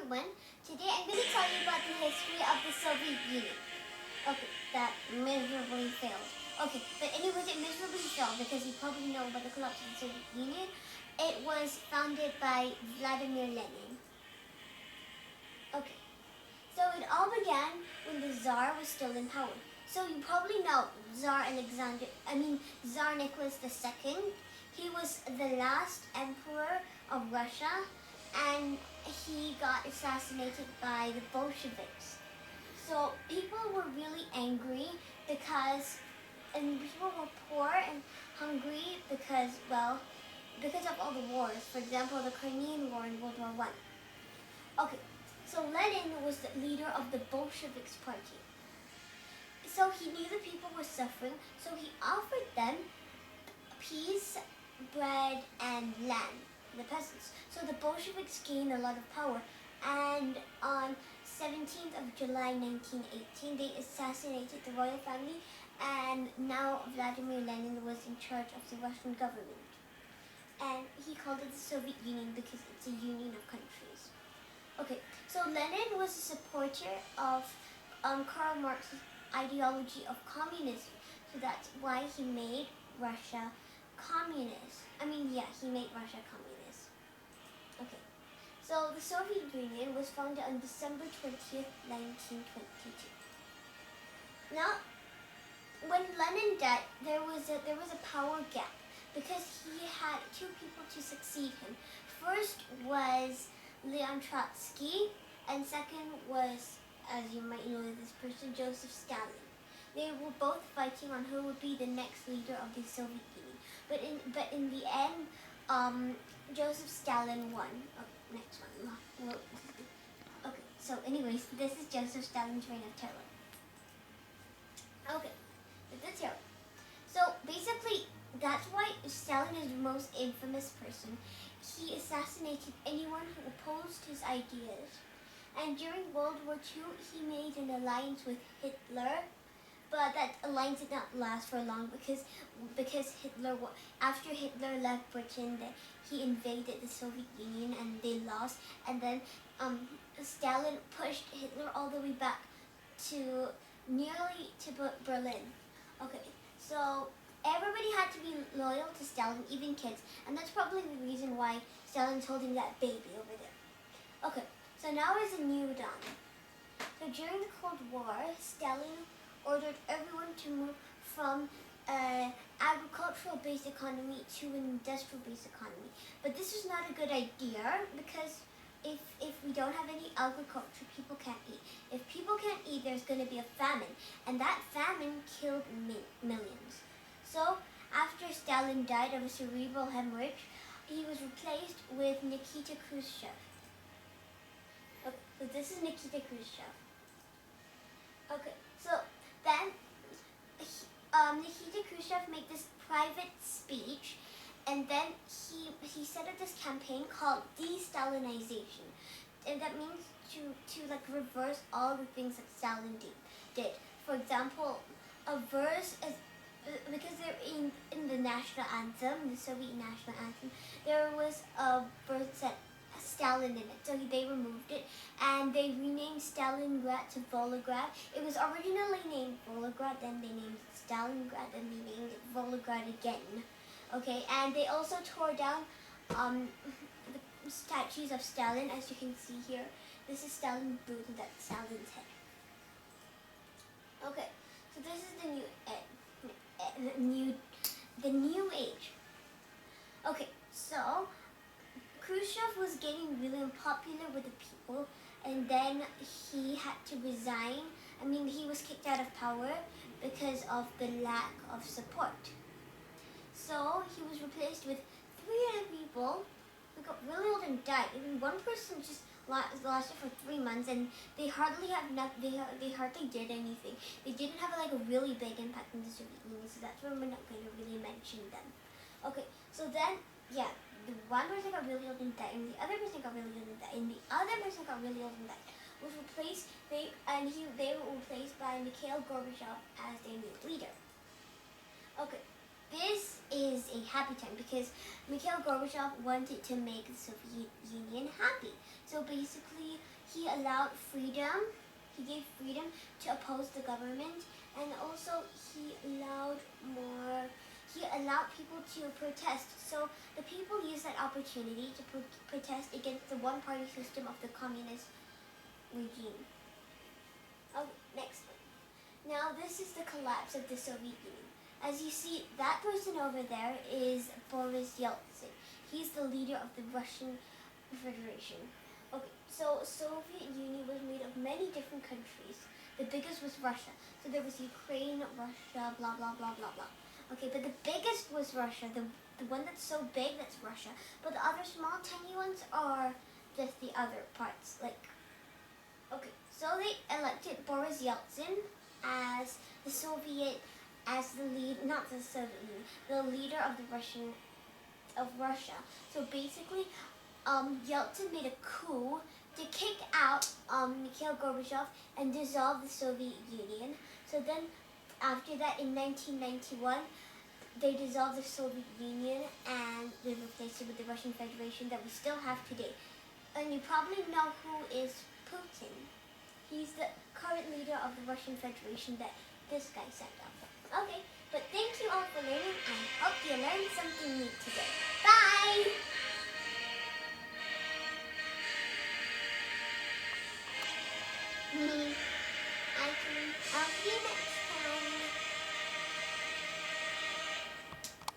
everyone. Today I'm going to tell you about the history of the Soviet Union. Okay, that miserably failed. Okay, but anyways, it miserably failed because you probably know about the collapse of the Soviet Union. It was founded by Vladimir Lenin. Okay, so it all began when the Tsar was still in power. So you probably know Tsar Nicholas II. He was the last emperor of Russia, and he got assassinated by the Bolsheviks. So people were really angry and people were poor and hungry because of all the wars. For example, the Crimean War in World War One. Okay, so Lenin was the leader of the Bolsheviks party. So he knew the people were suffering, so he offered them peace, bread, and land, the peasants. So the Bolsheviks gained a lot of power, and on 17th of July 1918, they assassinated the royal family, and now Vladimir Lenin was in charge of the Russian government. And he called it the Soviet Union because it's a union of countries. Okay, so Lenin was a supporter of Karl Marx's ideology of communism. So that's why he made Russia communist. He made Russia communist. Okay, so the Soviet Union was founded on December 20th, 1922. Now, when Lenin died, there was a power gap because he had two people to succeed him. First was Leon Trotsky, and second was, as you might know this person, Joseph Stalin. They were both fighting on who would be the next leader of the Soviet Union. But in the end, Joseph Stalin won. Oh, next one. Okay, so anyways, this is Joseph Stalin's reign of terror. Okay, this is terror. So basically, that's why Stalin is the most infamous person. He assassinated anyone who opposed his ideas. And during World War II, he made an alliance with Hitler, but that alliance did not last for long because after Hitler left Britain, he invaded the Soviet Union and they lost. And then Stalin pushed Hitler all the way back to nearly to Berlin. Okay, so everybody had to be loyal to Stalin, even kids, and that's probably the reason why Stalin's holding that baby over there. Okay, so now is a new dawn. So during the Cold War, Stalin ordered everyone to move from an agricultural-based economy to an industrial-based economy. But this is not a good idea because if we don't have any agriculture, people can't eat. If people can't eat, there's going to be a famine, and that famine killed millions. So after Stalin died of a cerebral hemorrhage, he was replaced with Nikita Khrushchev. Okay, so this is Nikita Khrushchev. Okay, so then Nikita Khrushchev made this private speech, and then he set up this campaign called de-Stalinization, and that means to reverse all the things that Stalin did. For example, a verse is because they're in the national anthem, the Soviet national anthem, there was a verse that Stalin in it, so they removed it and they renamed Stalingrad to Volgograd. It was originally named Volgograd, then they named it Stalingrad, then they named it Volgograd again. Okay, and they also tore down the statues of Stalin, as you can see here. This is Stalin's boot and that's Stalin's head. Okay, so this is the new age. Okay, so Khrushchev was getting really unpopular with the people, and then he had to resign. He was kicked out of power because of the lack of support. So he was replaced with 3 other people who got really old and died. One person just lasted for 3 months, and they hardly did anything. They didn't have a really big impact in the Soviet Union, so that's why we're not going to really mention them. Okay, so then, yeah, the one person got really old and died, and the other person got really old and died, and the other person got really old and died. Was replaced, they were replaced by Mikhail Gorbachev as their new leader. Okay, this is a happy time because Mikhail Gorbachev wanted to make the Soviet Union happy. So So basically, he allowed freedom. He gave freedom to oppose the government, and also he allowed more. He allowed people to protest. So the people used that opportunity to protest against the one-party system of the communist regime. Oh, next one. Now this is the collapse of the Soviet Union. As you see, that person over there is Boris Yeltsin. He's the leader of the Russian Federation. Okay, so Soviet Union was made of many different countries. The biggest was Russia. So there was Ukraine, Russia, blah, blah, blah, blah, blah. Okay, but the biggest was Russia. The one that's so big, that's Russia. But the other small, tiny ones are just the other parts. Like, okay, so they elected Boris Yeltsin as the Soviet, as the lead, not the Soviet Union, the leader of the Russia. So basically, Yeltsin made a coup to kick out Mikhail Gorbachev and dissolve the Soviet Union. So then, after that, in 1991, they dissolved the Soviet Union and they replaced it with the Russian Federation that we still have today. And you probably know who is Putin. He's the current leader of the Russian Federation that this guy set up. Okay, but thank you all for learning. I hope you learned something new today. Bye! I'll see you next